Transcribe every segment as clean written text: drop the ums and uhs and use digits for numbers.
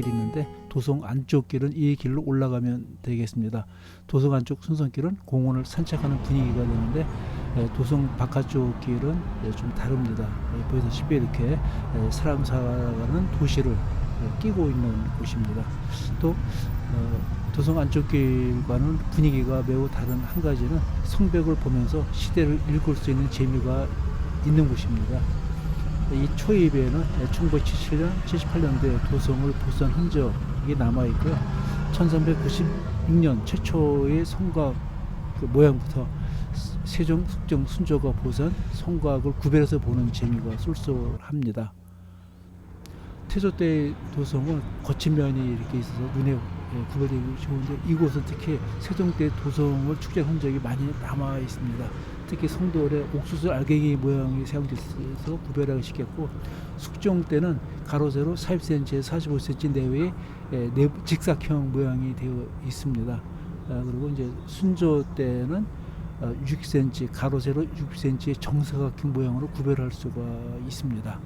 순선길이 있는데 도성 안쪽 길은 이 길로 올라가면 되겠습니다. 도성 안쪽 순선길은 공원을 산책하는 분위기가 되는데 도성 바깥쪽 길은 좀 다릅니다. 보시다시피 이렇게 사람 살아가는 도시를 끼고 있는 곳입니다. 또 도성 안쪽 길과는 분위기가 매우 다른 한 가지는 성벽을 보면서 시대를 읽을 수 있는 재미가 있는 곳입니다. 이 초입에는 1977년, 78년도에 도성을 보수한 흔적이 남아있고요. 1396년 최초의 성곽 모양부터 세종, 숙종, 순조가 보수한 성곽을 구별해서 보는 재미가 쏠쏠합니다. 태조 때 도성은 거친 면이 이렇게 있어서 눈에 구별되기 좋은데 이곳은 특히 세종 때 도성을 축제한 흔적이 많이 남아 있습니다. 특히 성돌에 옥수수 알갱이 모양이 사용돼서 구별하기 쉽겠고, 숙종 때는 가로 세로 40cm에 45cm 내외의 직사형 모양이 되어 있습니다. 그리고 이제 순조 때는 6cm 가로 세로 6cm의 정사각형 모양으로 구별할 수가 있습니다.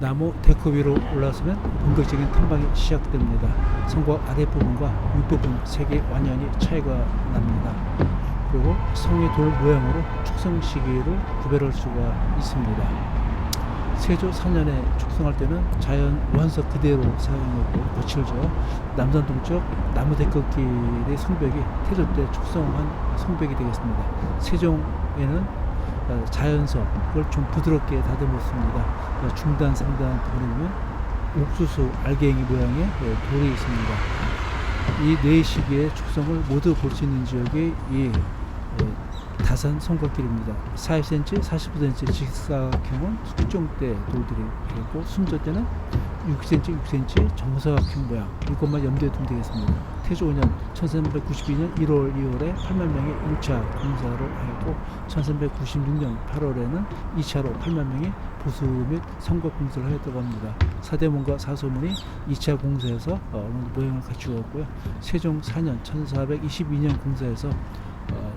나무 데크 위로 올라서면 본격적인 탐방이 시작됩니다. 성곽 아랫부분과 윗부분 색이 완전히 차이가 납니다. 그리고 성의 돌 모양으로 축성 시기를 구별할 수가 있습니다. 세조 4년에 축성할 때는 자연 원석 그대로 사용했고 거칠죠. 남산 동쪽 나무 데크길의 성벽이 태조 때 축성한 성벽이 되겠습니다. 세종에는 자연석을 좀 부드럽게 다듬었습니다. 중단 상단 보면 옥수수 알갱이 모양의 돌이 있습니다. 이 네 시기의 축성을 모두 볼 수 있는 지역이 이 다산 성곽길입니다. 40cm, 45cm 직사각형은 숙종 때 돌들이 있고, 순조 때는 6cm, 6cm 정사각형 모양, 이것만 염두에 두면 되겠습니다. 태조 5년 1392년 1월 2월에 8만 명의 1차 공사를 하였고, 1396년 8월에는 2차로 8만 명의 보수 및 성곽 공사를 하였다고 합니다. 사대문과 사소문이 2차 공사에서 어느 모양을 갖추었고요. 세종 4년 1422년 공사에서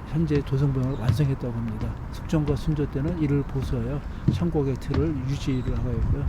현재 도성 모양을 완성했다고 합니다. 숙종과 순조 때는 이를 보수하여 성곽의 틀을 유지를 하였고요.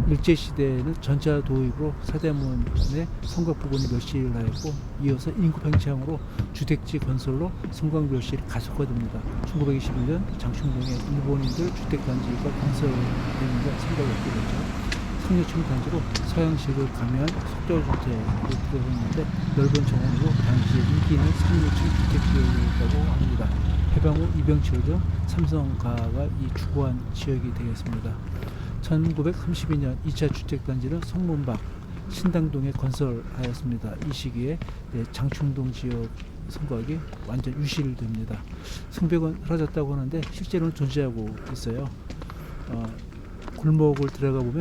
일제시대에는 전차 도입으로 사대문의 성곽 부근이 멸실을 하였고, 이어서 인구 팽창으로 주택지 건설로 성곽 멸실이 가속화됩니다. 1921년 장충동에 일본인들 주택단지가 건설되면서 성곽이 없게 되죠. 상류층 단지로 서양식을 가미한 속도주택이 들어섰는데 넓은 정원으로 당시에 인기 있는 상류층 주택지역이었다고 합니다. 해방 후 이병철 등 삼성가가 이 주거한 지역이 되겠습니다. 1932년 2차 주택단지는 성문박 신당동에 건설하였습니다. 이 시기에 장충동 지역 성곽이 완전 유실됩니다. 성벽은 사라졌다고 하는데 실제로는 존재하고 있어요. 골목을 들어가 보면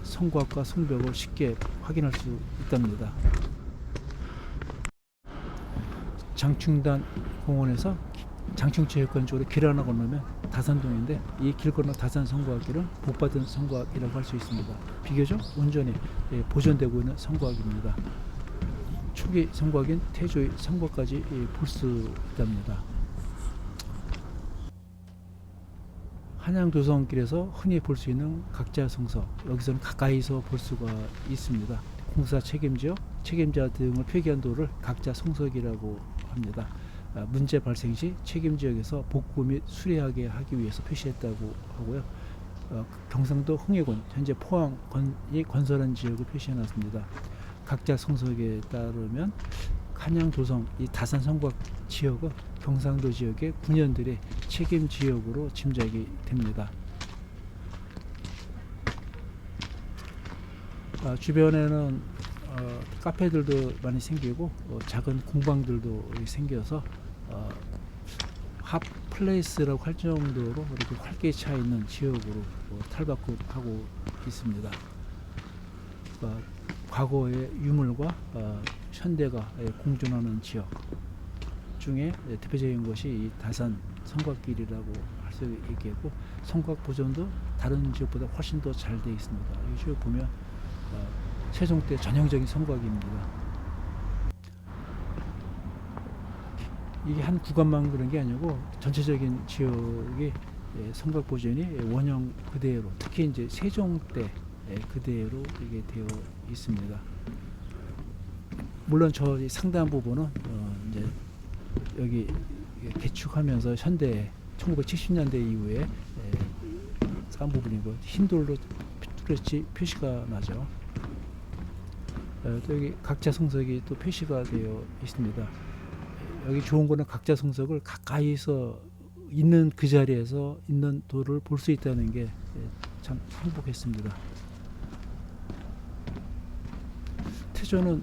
성곽과 성벽을 쉽게 확인할 수 있답니다. 장충단 공원에서 장충체육관 쪽으로 길 하나 건너면 다산동인데, 이 길 건너 다산 성곽길은 복받은 성곽이라고 할 수 있습니다. 비교적 온전히 보존되고 있는 성곽입니다. 초기 성곽인 태조의 성곽까지 볼 수 있답니다. 한양도성길에서 흔히 볼 수 있는 각자 성석, 여기서는 가까이서 볼 수가 있습니다. 공사 책임지역, 책임자 등을 표기한 도를 각자 성석이라고 합니다. 문제 발생 시 책임지역에서 복구 및 수리하게 하기 위해서 표시했다고 하고요. 경상도 흥해군, 현재 포항이 건설한 지역을 표시해놨습니다. 각자 성석에 따르면 한양도성 이 다산 성곽 지역은 경상도 지역의 군현들의 책임 지역으로 짐작이 됩니다. 주변에는 카페들도 많이 생기고 작은 공방들도 생겨서 핫플레이스라고 할 정도로 이렇게 활기에 차 있는 지역으로 탈바꿈하고 있습니다. 과거의 유물과 현대가 공존하는 지역 중에 대표적인 것이 이 다산 성곽길이라고 할 수 있겠고, 성곽 보존도 다른 지역보다 훨씬 더 잘 되어 있습니다. 이 지역 보면 세종 때 전형적인 성곽입니다. 이게 한 구간만 그런 게 아니고 전체적인 지역의 성곽 보존이 원형 그대로, 특히 이제 세종 때 그대로 이게 되어 있습니다. 물론 저 상단 부분은 이제 여기 개축하면서 현대 1970년대 이후에 쌓은 부분이고 흰 돌로 뚜렷이 표시가 나죠. 또 여기 각자 성석이 또 표시가 되어 있습니다. 여기 좋은 거는 각자 성석을 가까이서 있는 그 자리에서 있는 돌을 볼 수 있다는 게 참 행복했습니다. 태조는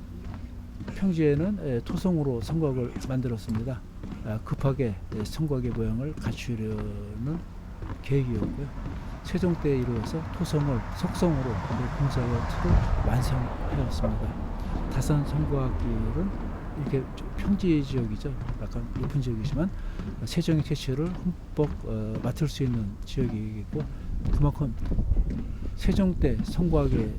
평지에는 토성으로 성곽을 만들었습니다. 급하게 성곽의 모양을 갖추려는 계획이었고요. 세종 때에 이루어서 토성을 석성으로 공사하여 틀을 완성하였습니다. 다산 성곽길은 이렇게 평지 지역이죠. 약간 높은 지역이지만 세종의 퇴치를 흠뻑 맡을 수 있는 지역이겠고, 그만큼 세종 때 성곽의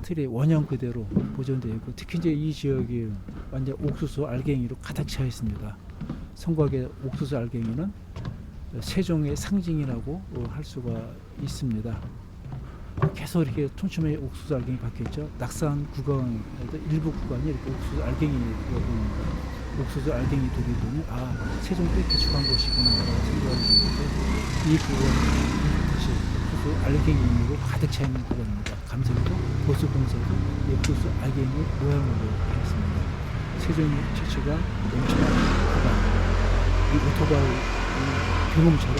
틀이 원형 그대로 보존되어 있고, 특히 이제 이 지역이 완전 옥수수 알갱이로 가득 차 있습니다. 성곽의 옥수수 알갱이는 세종의 상징이라고 할 수가 있습니다. 계속 이렇게 촘촘히 옥수수 알갱이 박혀있죠. 낙산 구간에도 일부 구간이 이렇게 옥수수 알갱이가 보입니다. 옥수수 알갱이 돌이 보면 세종 때 개축한 곳이구나 생각이 드는데, 이 구간은 다시 옥수수 알갱이로 가득 차 있는 구간입니다. 감성도 보수공사도 옥수수 알갱이 모양으로 되어 있습니다. 세종의 최초가 넘쳐난 구간, 이 오토바이 경험처럼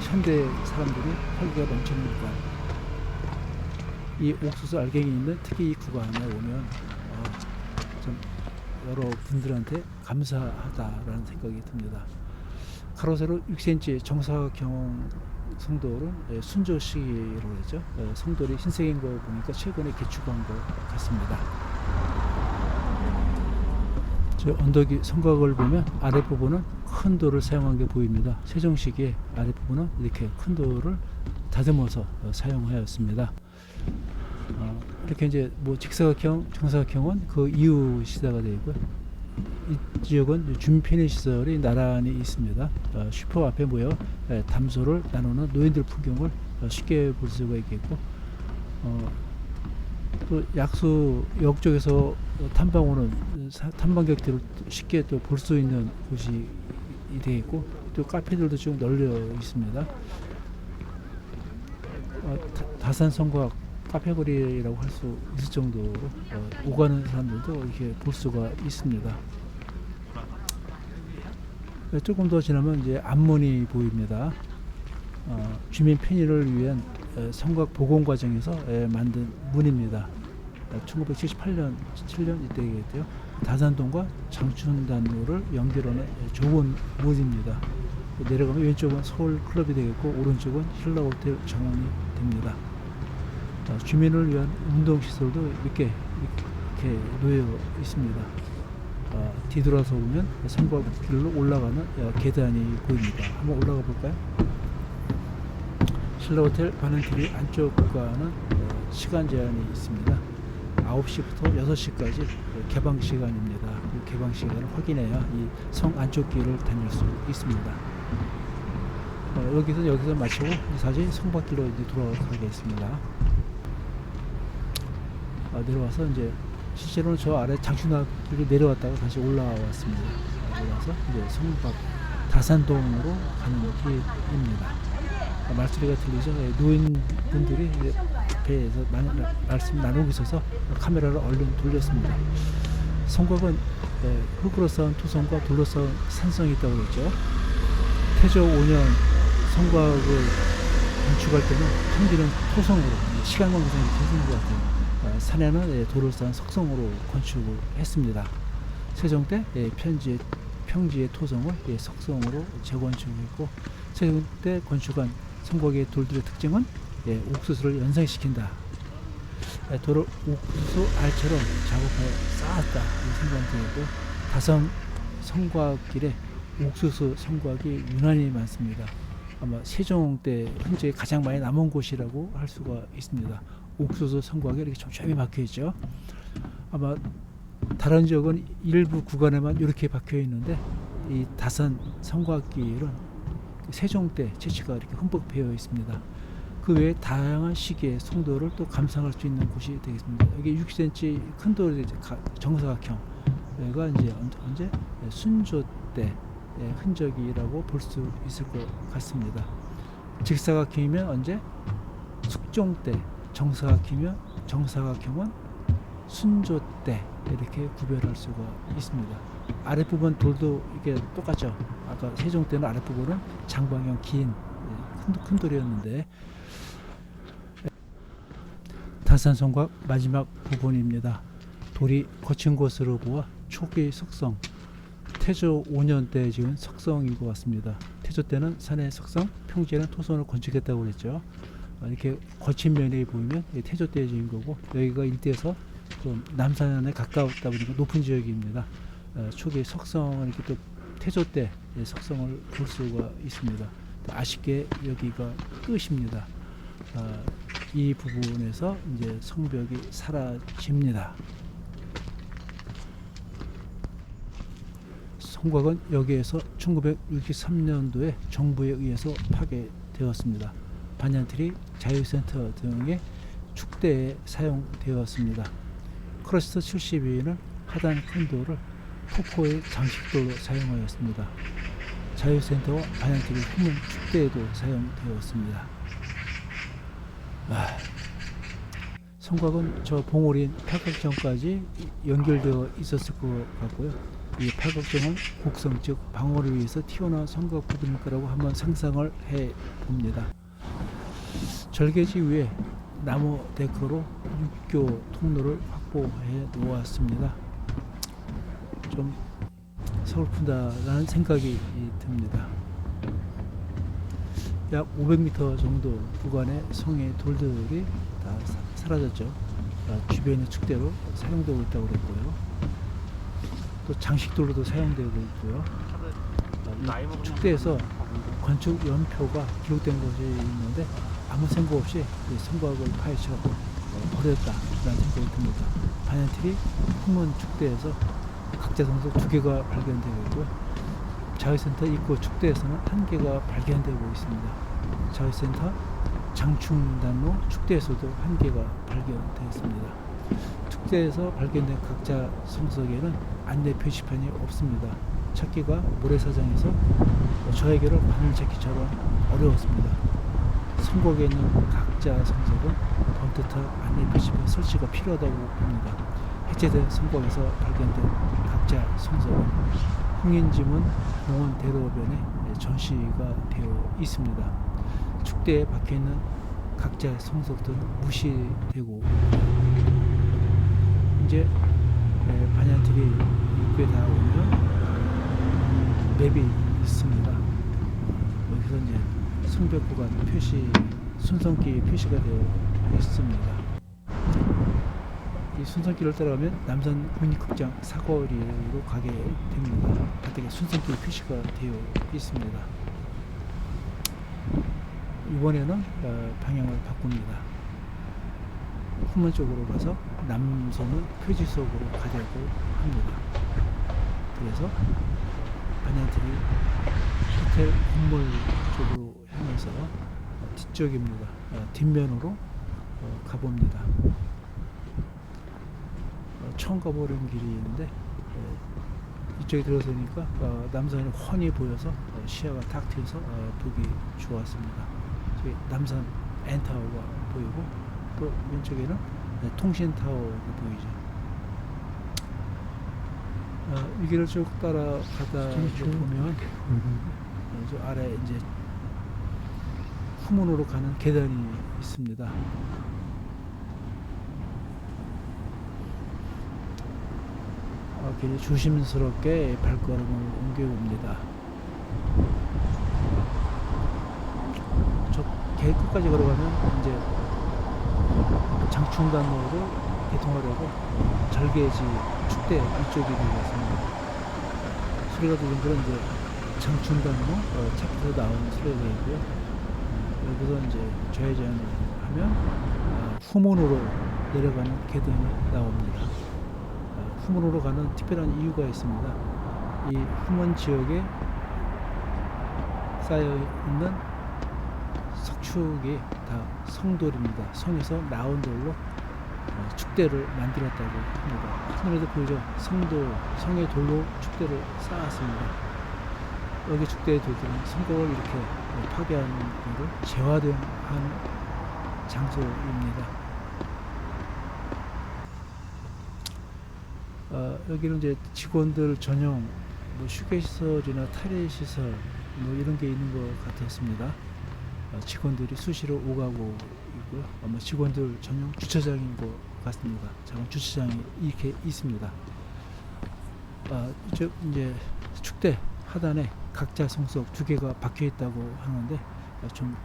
현대 사람들이 활기가 넘치는 구간, 이 옥수수 알갱이 있는 특히 이 구간에 오면 좀 여러 분들한테 감사하다라는 생각이 듭니다. 가로 세로 6cm 정사각형 성돌은 순조식이라고 했죠. 성돌이 흰색인 거 보니까 최근에 개축한 것 같습니다. 저 언덕이 성곽을 보면 아랫부분은 큰 돌을 사용한 게 보입니다. 세종시기에 아랫부분은 이렇게 큰 돌을 다듬어서 사용하였습니다. 이렇게 이제 뭐 직사각형, 정사각형은 그 이후 시대가 되고요. 이 지역은 주민 편의 시설이 나란히 있습니다. 슈퍼 앞에 모여 담소를 나누는 노인들 풍경을 쉽게 볼 수가 있겠고, 또 약수역 쪽에서 탐방 오는 탐방객들을 쉽게 또 볼 수 있는 곳이 되어 있고, 또 카페들도 좀 널려 있습니다. 다산 성곽 카페거리라고 할 수 있을 정도로 오가는 사람들도 이렇게 볼 수가 있습니다. 조금 더 지나면 이제 앞문이 보입니다. 주민 편의를 위한 성곽 복원 과정에서 만든 문입니다. 1978년, 7년 이때겠고요. 다산동과 장춘단로를 연결하는 좋은 문입니다. 내려가면 왼쪽은 서울 클럽이 되겠고, 오른쪽은 신라 호텔 정원이 됩니다. 주민을 위한 운동시설도 이렇게 놓여 있습니다. 뒤돌아서 보면 성곽길로 올라가는 계단이 보입니다. 한번 올라가 볼까요? 신라 호텔 반응TV 안쪽 구간은 시간 제한이 있습니다. 9시부터 6시까지 개방 시간입니다. 그 개방 시간을 확인해야 이 성 안쪽 길을 다닐 수 있습니다. 여기서 마치고 다시 성곽길로 이제 돌아가겠습니다. 내려와서 이제 실제로는 저 아래 장춘학길로 내려왔다가 다시 올라왔습니다. 올라와서 이제 성곽 다산동으로 가는 길입니다. 말소리가 들리죠? 노인분들이 앞에서 말씀 나누고 있어서 카메라를 얼른 돌렸습니다. 성곽은 흙으로 쌓은 토성과 돌로 쌓은 산성이 있다고 했죠. 태조 5년 성곽을 건축할 때는 평지는 토성으로, 시간 관계상 이렇게 해준 것 같아요. 산에는 돌을 쌓은 석성으로 건축을 했습니다. 세종 때 평지의 토성을 석성으로 재건축했고, 세종 때 건축한 성곽의 돌들의 특징은 옥수수를 연상시킨다. 돌을 옥수수 알처럼 작업하여 쌓았다. 이 생각이 들고, 다산 성곽길에 옥수수 성곽이 유난히 많습니다. 아마 세종 때 흔적이 가장 많이 남은 곳이라고 할 수가 있습니다. 옥수수 성곽에 이렇게 촘촘히 박혀 있죠. 아마 다른 지역은 일부 구간에만 이렇게 박혀 있는데, 이 다산 성곽길은 세종 때 채취가 이렇게 흠뻑 배어 있습니다. 그 외에 다양한 시기의 송도를 또 감상할 수 있는 곳이 되겠습니다. 여기 6cm 큰 돌이 정사각형, 여기가 이제 언제 순조 때 흔적이라고 볼 수 있을 것 같습니다. 직사각형이면 언제 숙종 때, 정사각형은 순조 때 이렇게 구별할 수가 있습니다. 아랫부분 돌도 이게 똑같죠. 아까 세종 때는 아랫부분은 장방형 긴 큰 돌이었는데, 단산성곽 마지막 부분입니다. 돌이 거친 것으로 보아 초기 석성, 태조 5년 때 지은 석성인 것 같습니다. 태조 때는 산의 석성, 평지에는 토성을 건축했다고 그랬죠. 이렇게 거친 면이 보이면 태조 때 지은 거고, 여기가 일대에서 좀 남산에 가까웠다 보니까 높은 지역입니다. 초기 석성은 이렇게 또 태조 때 석성을 볼 수가 있습니다. 아쉽게 여기가 끝입니다. 이 부분에서 이제 성벽이 사라집니다. 성곽은 여기에서 1963년도에 정부에 의해서 파괴되었습니다. 반얀트리 자유센터 등의 축대에 사용되었습니다. 크러스트 72는 하단 큰 돌을 폭포의 장식돌로 사용하였습니다. 자유센터와 반얀트리 후문 축대에도 사용되었습니다. 성곽은 저 봉오리인 팔각정까지 연결되어 있었을 것 같고요. 이 팔각정은 곡성 즉 방어를 위해서 튀어나온 성곽 부분일 거라고 한번 상상을 해 봅니다. 절개지 위에 나무 데크로 육교 통로를 확보해 놓았습니다. 좀 서글프다라는 생각이 듭니다. 약 500m 정도 구간의 성의 돌들이 다 사라졌죠. 주변의 축대로 사용되고 있다고 그랬고요. 또 장식돌로도 사용되고 있고요. 이 축대에서 건축 연표가 기록된 것이 있는데 아무 생각 없이 성곽을 파헤쳐 버렸다라는 생각이 듭니다. 반얀트리 후문 축대에서 각자 성석 2개가 발견되고 있고요. 자유센터 입구 축대에서는 1개가 발견되고 있습니다. 자유센터 장충단로 축대에서도 1개가 발견되었습니다. 축대에서 발견된 각자 성석에는 안내 표시판이 없습니다. 찾기가 모래사장에서 저에게로 바늘 찾기처럼 어려웠습니다. 성곽에 있는 각자 성석은 번듯한 안내 표시판 설치가 필요하다고 봅니다. 해체된 성곽에서 발견된 각자 성석은 홍인지문 공원 대로변에 전시가 되어 있습니다. 축대에 박혀있는 각자의 성석들은 무시되고, 이제 반얀트리 입구에 다 오면 맵이 있습니다. 여기서 이제 성벽 구간 표시, 순성길 표시가 되어 있습니다. 이 순성길을 따라가면 남산 국립극장 사거리로 가게 됩니다. 바닥에 순성길 표시가 되어 있습니다. 이번에는 방향을 바꿉니다. 후문 쪽으로 가서 남선은 표지석으로 가려고 합니다. 그래서 반얀트리 호텔 건물 쪽으로 향해서 뒤쪽입니다. 뒷면으로 가봅니다. 처음 가보는 길이 있는데 이쪽에 들어서니까 남산이 훤히 보여서 시야가 탁 트여서 보기 좋았습니다. 저기 남산 N타워가 보이고, 또 왼쪽에는 통신타워가 보이죠. 이 길을 쭉 따라가다 보면 저 아래 이제 후문으로 가는 계단이 있습니다. 굉장히 조심스럽게 발걸음을 옮겨봅니다. 저 개 끝까지 걸어가면 이제 장충단로를 개통하려고 절개지 축대 이쪽이 되겠습니다. 소리가 들린 것은 이제 장충단로 차에서 나오는 소리가 있고요. 여기서 이제 좌회전을 하면 후문으로 내려가는 계단이 나옵니다. 후문으로 가는 특별한 이유가 있습니다. 이 후문 지역에 쌓여 있는 석축 축이 다 성돌입니다. 성에서 나온 돌로 축대를 만들었다고 합니다. 하늘에도 보이죠? 성돌, 성의 돌로 축대를 쌓았습니다. 여기 축대의 돌들은 성곽을 이렇게 파괴하는 것을 재활용한 장소입니다. 여기는 이제 직원들 전용 뭐 휴게시설이나 탈의시설 뭐 이런 게 있는 것 같았습니다. 직원들이 수시로 오가고 있고요. 아마 직원들 전용 주차장인 것 같습니다. 작은 주차장이 이렇게 있습니다. 이제 축대 하단에 각자 성석 2개가 박혀 있다고 하는데 좀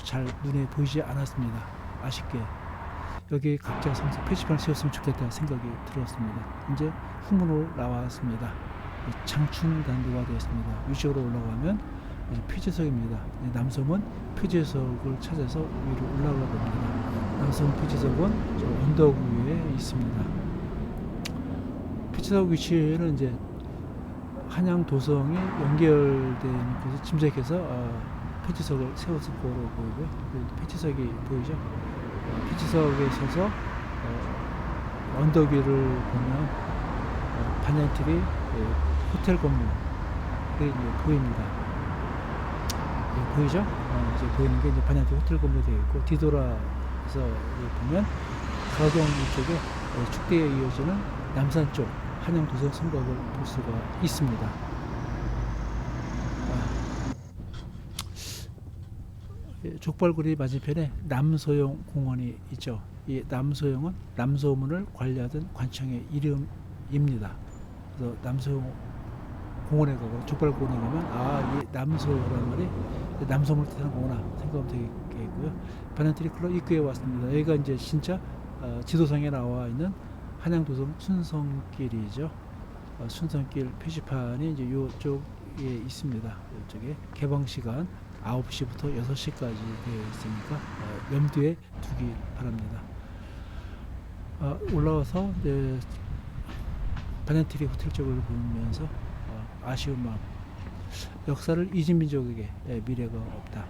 잘 눈에 보이지 않았습니다. 아쉽게 여기 각자 성석 표지판을 세웠으면 좋겠다 생각이 들었습니다. 이제 후문으로 나왔습니다. 장충단도가 되었습니다. 위쪽으로 올라가면 표지석입니다. 남섬은 표지석을 찾아서 위로 올라가 봅니다. 남섬 표지석은 저 언덕 위에 있습니다. 표지석 위치에는 이제 한양 도성이 연결되는 곳을 짐작해서 표지석을 세웠을 거로 보이고요. 표지석이 보이죠? 표지석에 서서 언덕 위를 보면 반얀트리 호텔 건물이 이제 보입니다. 보이죠? 이제 보이는 게 이제 반얀트리 호텔 건물이 되어 있고, 뒤돌아서 보면 가동 이쪽에 축대에 이어지는 남산 쪽 한양 도성 성곽을 볼 수가 있습니다. 족발구리 맞은편에 남소영 공원이 있죠. 이 남소영은 남소문을 관리하던 관청의 이름입니다. 그래서 남소영 공원에 가고 족발공원에 가면 이 남소라는 말이 남소문을 뜻하는 거구나 생각하면 되겠고요. 반얀트리 클럽 입구에 왔습니다. 여기가 이제 진짜 지도상에 나와 있는 한양도성 순성길이죠. 순성길 표지판이 이제 이쪽에 있습니다. 이쪽에 개방 시간 9시부터 6시까지 되어 있으니까 염두에 두기 바랍니다. 올라와서 반얀트리 호텔 쪽을 보면서 아쉬운 마음, 역사를 잊은 민족에게 미래가 없다.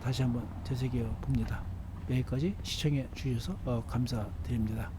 다시 한번 되새겨 봅니다. 여기까지 시청해 주셔서 감사드립니다.